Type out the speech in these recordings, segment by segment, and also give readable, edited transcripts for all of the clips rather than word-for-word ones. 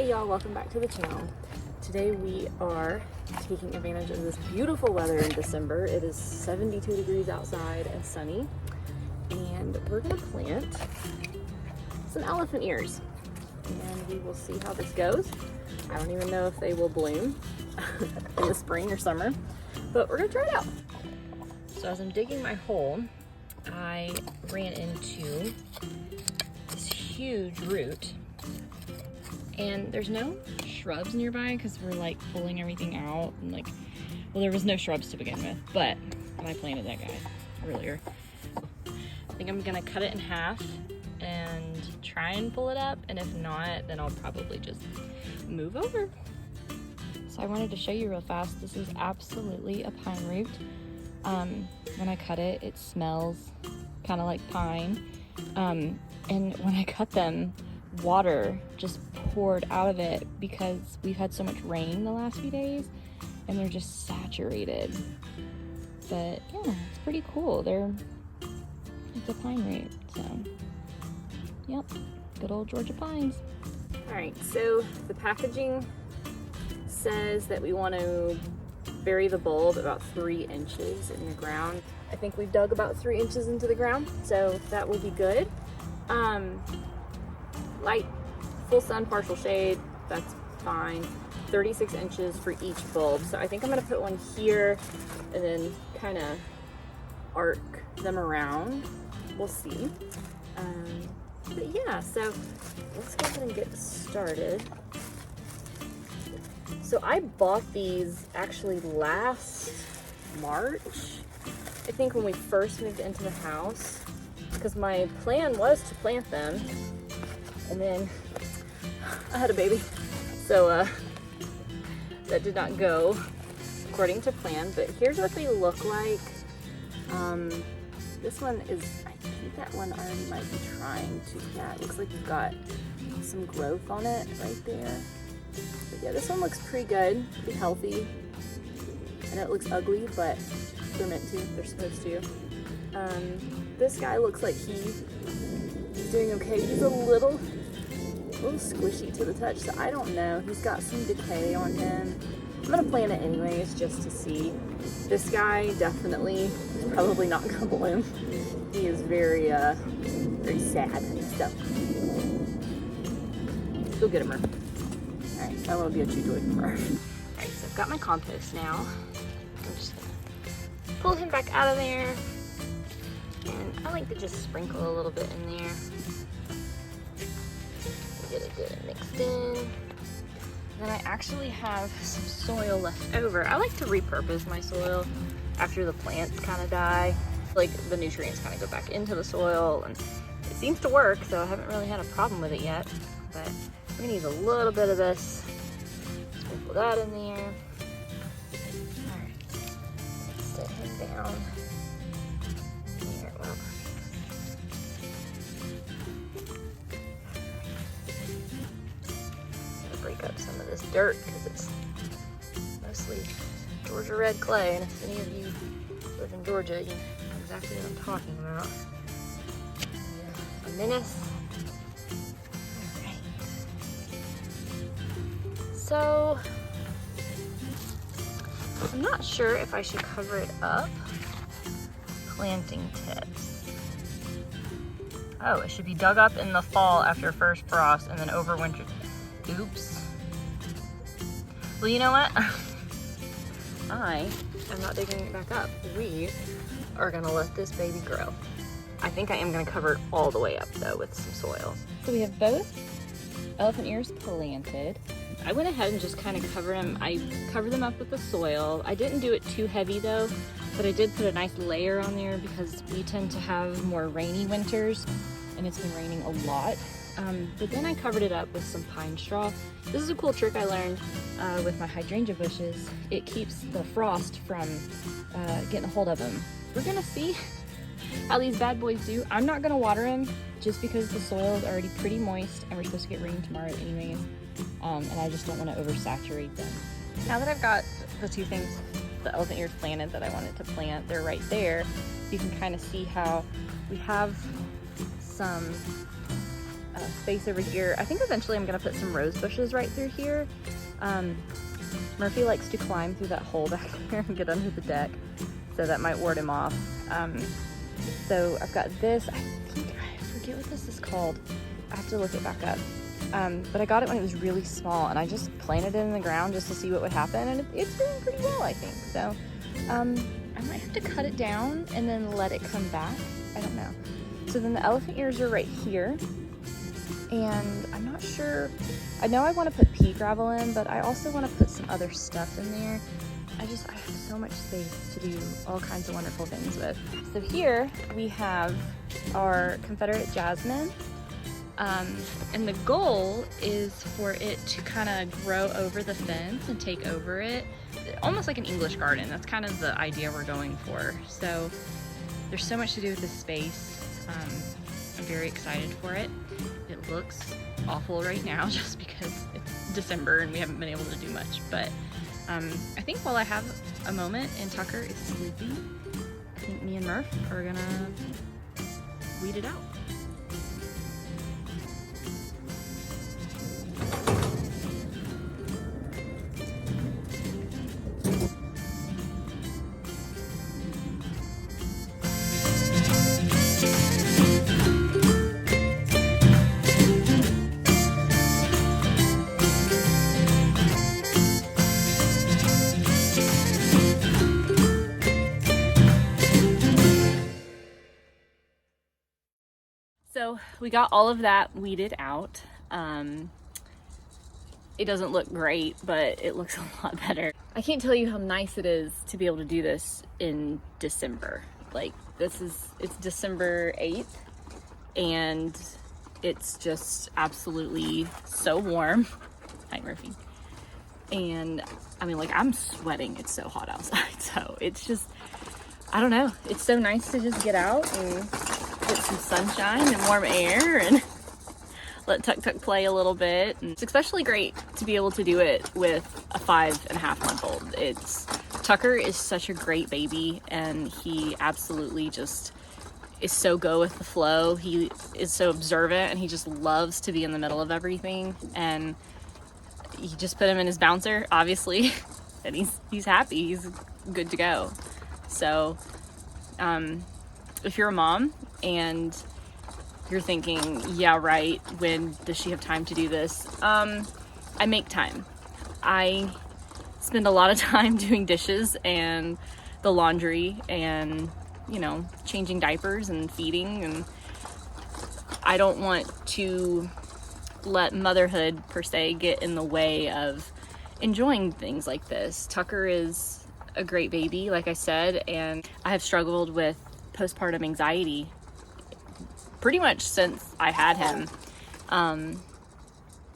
Hey y'all, welcome back to the channel. Today we are taking advantage of this beautiful weather in December. It is 72 degrees outside and sunny, and we're gonna plant some elephant ears and we will see how this goes. I don't even know if they will bloom in the spring or summer, but we're gonna try it out. So as I'm digging my hole, I ran into this huge root, and there's no shrubs nearby because we're like pulling everything out, and like, well, there was no shrubs to begin with, but I planted that guy earlier. I think I'm gonna cut it in half and try and pull it up, and if not, then I'll probably just move over. So I wanted to show you real fast, this is absolutely a pine root. When I cut it, it smells kind of like pine, and when I cut them, water just poured out of it because we've had so much rain the last few days and they're just saturated. But yeah, it's pretty cool. It's a pine root, so yep, good old Georgia pines. All right, so the packaging says that we want to bury the bulb about 3 inches in the ground. I think we've dug about 3 inches into the ground, so that will be good. Light, full sun, partial shade, that's fine. 36 inches for each bulb. So I think I'm gonna put one here and then kind of arc them around. We'll see. But yeah, so let's go ahead and get started. So I bought these actually last March, I think, when we first moved into the house, because my plan was to plant them, and then I had a baby, so that did not go according to plan. But here's what they look like. This one is, I think that one already might be trying to, yeah, it looks like you've got some growth on it right there. But yeah, this one looks pretty good, pretty healthy. I know it looks ugly, but they're meant to, they're supposed to. This guy looks like he's doing okay. He's a little squishy to the touch, so I don't know. He's got some decay on him. I'm gonna plant it anyways just to see. This guy definitely is probably not gonna bloom. He is very sad. So go get him, her. All right, that will be a chew toy for her. All right, so I've got my compost now. I'm just gonna pull him back out of there, and I like to just sprinkle a little bit in there. Get it good and mixed in. Then I actually have some soil left over. I like to repurpose my soil after the plants kind of die. Like the nutrients kind of go back into the soil, and it seems to work, so I haven't really had a problem with it yet. But I'm gonna use a little bit of this. Sprinkle that in there. All right, set him down. There, well. Break up some of this dirt because it's mostly Georgia red clay, and if any of you live in Georgia, you know exactly what I'm talking about. Yeah, a menace. Alright. So I'm not sure if I should cover it up. Planting tips. Oh, it should be dug up in the fall after first frost and then overwintered. Oops. Well, you know what? I am not digging it back up. We are gonna let this baby grow. I think I am gonna cover it all the way up though with some soil. So we have both elephant ears planted. I went ahead and just kind of covered them. I covered them up with the soil. I didn't do it too heavy though, but I did put a nice layer on there because we tend to have more rainy winters, and it's been raining a lot. But then I covered it up with some pine straw. This is a cool trick I learned with my hydrangea bushes. It keeps the frost from getting a hold of them. We're gonna see how these bad boys do. I'm not gonna water them just because the soil is already pretty moist and we're supposed to get rain tomorrow anyways. And I just don't want to oversaturate them. Now that I've got the 2 things, the elephant ears planted that I wanted to plant, they're right there. You can kind of see how we have some space over here. I think eventually I'm gonna put some rose bushes right through here. Murphy likes to climb through that hole back there and get under the deck, so that might ward him off. So I've got this, I forget what this is called. I have to look it back up. But I got it when it was really small, and I just planted it in the ground just to see what would happen, and it's doing pretty well, I think. So I might have to cut it down and then let it come back. I don't know. So then the elephant ears are right here, and I'm not sure. I know I want to put pea gravel in, but I also want to put some other stuff in there. I have so much space to do all kinds of wonderful things with. So here we have our Confederate jasmine. And the goal is for it to kind of grow over the fence and take over it, almost like an English garden. That's kind of the idea we're going for. So there's so much to do with this space. I'm very excited for it. It looks awful right now just because it's December and we haven't been able to do much, but I think while I have a moment and Tucker is sleepy, I think me and Murph are gonna weed it out. So we got all of that weeded out. It doesn't look great, but it looks a lot better. I can't tell you how nice it is to be able to do this in December. Like it's December 8th and it's just absolutely so warm. Hi, Murphy. And I mean, like, I'm sweating. It's so hot outside. So it's just, I don't know. It's so nice to just get out and get some sunshine and warm air and let Tuk play a little bit. And it's especially great to be able to do it with a 5.5-month-old. Tucker is such a great baby, and he absolutely just is so go with the flow. He is so observant, and he just loves to be in the middle of everything. And you just put him in his bouncer, obviously, and he's happy. He's good to go. So if you're a mom and you're thinking, yeah, right, when does she have time to do this? I make time. I spend a lot of time doing dishes and the laundry and, you know, changing diapers and feeding, and I don't want to let motherhood per se get in the way of enjoying things like this. Tucker is a great baby, like I said, and I have struggled with postpartum anxiety pretty much since I had him.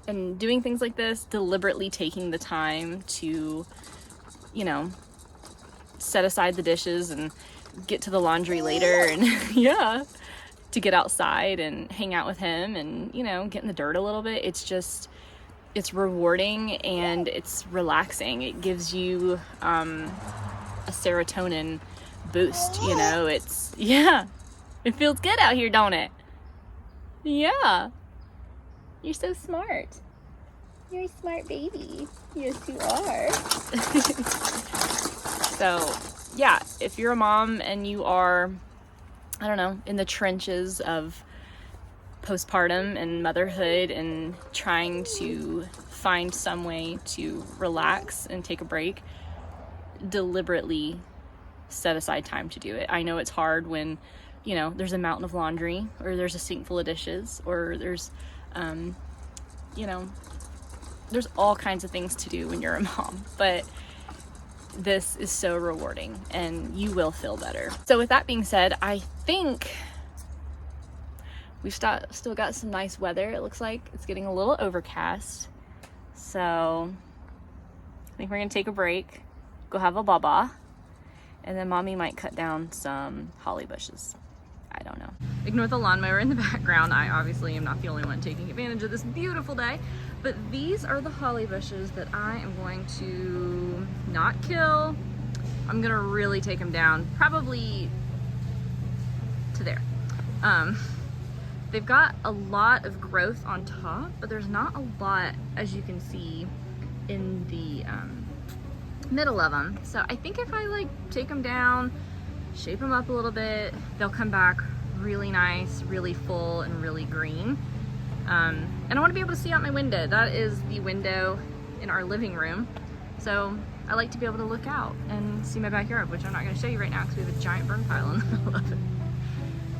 And doing things like this, deliberately taking the time to, you know, set aside the dishes and get to the laundry later, and yeah, to get outside and hang out with him and, you know, get in the dirt a little bit. It's just, it's rewarding and it's relaxing. It gives you a serotonin boost, you know. It's, yeah, it feels good out here, don't it? Yeah. You're so smart. You're a smart baby. Yes, you are. So, yeah, if you're a mom and you are, I don't know, in the trenches of postpartum and motherhood and trying to find some way to relax and take a break, deliberately set aside time to do it. I know it's hard when, you know, there's a mountain of laundry or there's a sink full of dishes or there's, you know, there's all kinds of things to do when you're a mom, but this is so rewarding and you will feel better. So with that being said, I think we've still got some nice weather. It looks like it's getting a little overcast. So I think we're gonna take a break, go have a baba, and then mommy might cut down some holly bushes. I don't know. Ignore the lawnmower in the background. I obviously am not the only one taking advantage of this beautiful day, but these are the holly bushes that I am going to not kill. I'm gonna really take them down, probably to there. they've got a lot of growth on top, but there's not a lot, as you can see, in the middle of them. So I think if I like take them down, shape them up a little bit, they'll come back really nice, really full, and really green. And I want to be able to see out my window. That is the window in our living room. So I like to be able to look out and see my backyard, which I'm not going to show you right now because we have a giant burn pile in the middle of it.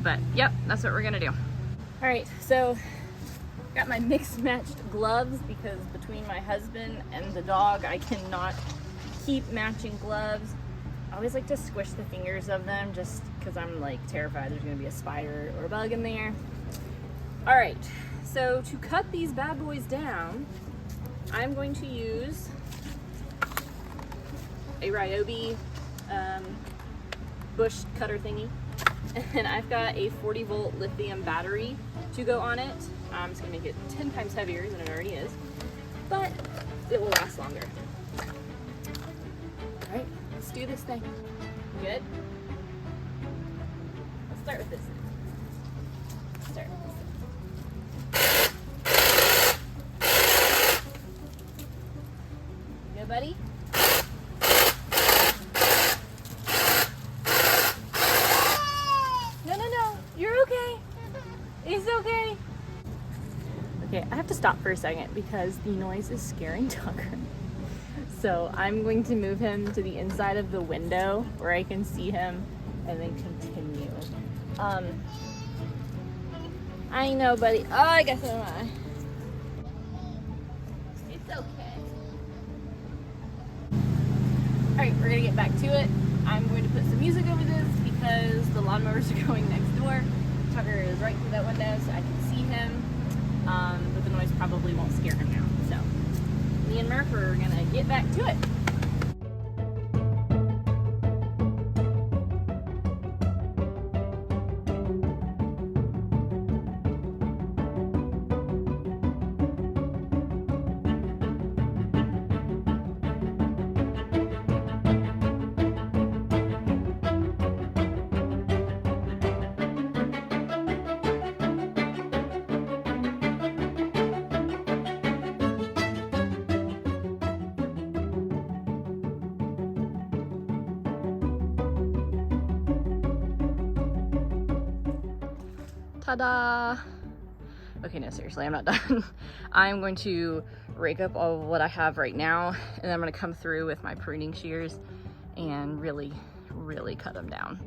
But yep, that's what we're going to do. All right, so got my mixed matched gloves because between my husband and the dog, I cannot keep matching gloves. I always like to squish the fingers of them just because I'm like terrified there's gonna be a spider or a bug in there. All right, so to cut these bad boys down, I'm going to use a Ryobi bush cutter thingy. And I've got a 40-volt lithium battery to go on it. It's gonna make it 10 times heavier than it already is, but it will last longer. All right, let's do this thing. Good? Let's start with this. Start with this. You good, buddy? You're okay. It's okay. Okay, I have to stop for a second because the noise is scaring Tucker. So I'm going to move him to the inside of the window where I can see him and then continue. I know, buddy. Oh, I guess I'm not. It's okay. All right, we're gonna get back to it. I'm going to put some music over this because the lawnmowers are going next door. Tucker is right through that window so I can see him, but the noise probably won't scare him now. So me and Murph are gonna get back to it. Ta-da! Okay, no, seriously, I'm not done. I'm going to rake up all of what I have right now, and then I'm going to come through with my pruning shears and really, really cut them down.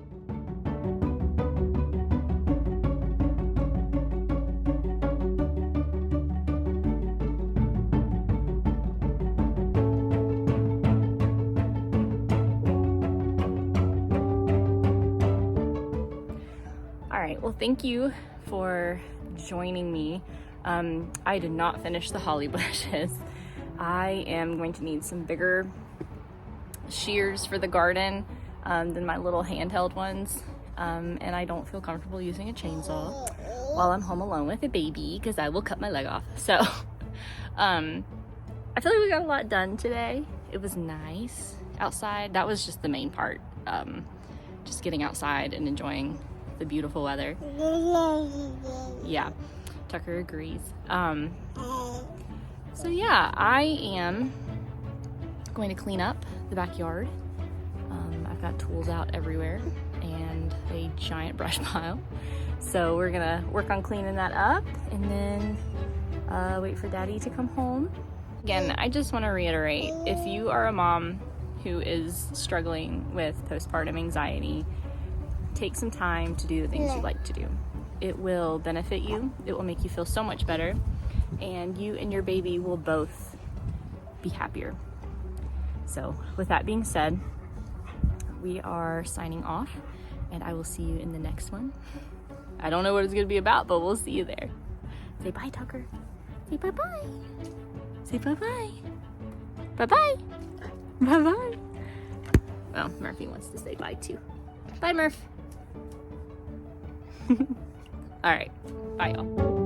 All right, well, thank you for joining me. I did not finish the holly bushes. I am going to need some bigger shears for the garden than my little handheld ones. And I don't feel comfortable using a chainsaw while I'm home alone with a baby because I will cut my leg off. So I feel like we got a lot done today. It was nice outside. That was just the main part. Just getting outside and enjoying the beautiful weather. Yeah, Tucker agrees. So yeah, I am going to clean up the backyard. I've got tools out everywhere and a giant brush pile. So we're gonna work on cleaning that up and then wait for Daddy to come home. Again, I just want to reiterate, if you are a mom who is struggling with postpartum anxiety, take some time to do the things you like to do. It will benefit you. It will make you feel so much better. And you and your baby will both be happier. So with that being said, we are signing off and I will see you in the next one. I don't know what it's gonna be about, but we'll see you there. Say bye, Tucker. Say bye-bye. Say bye-bye. Bye-bye. Bye-bye. Well, Murphy wants to say bye too. Bye, Murph. All right, bye y'all.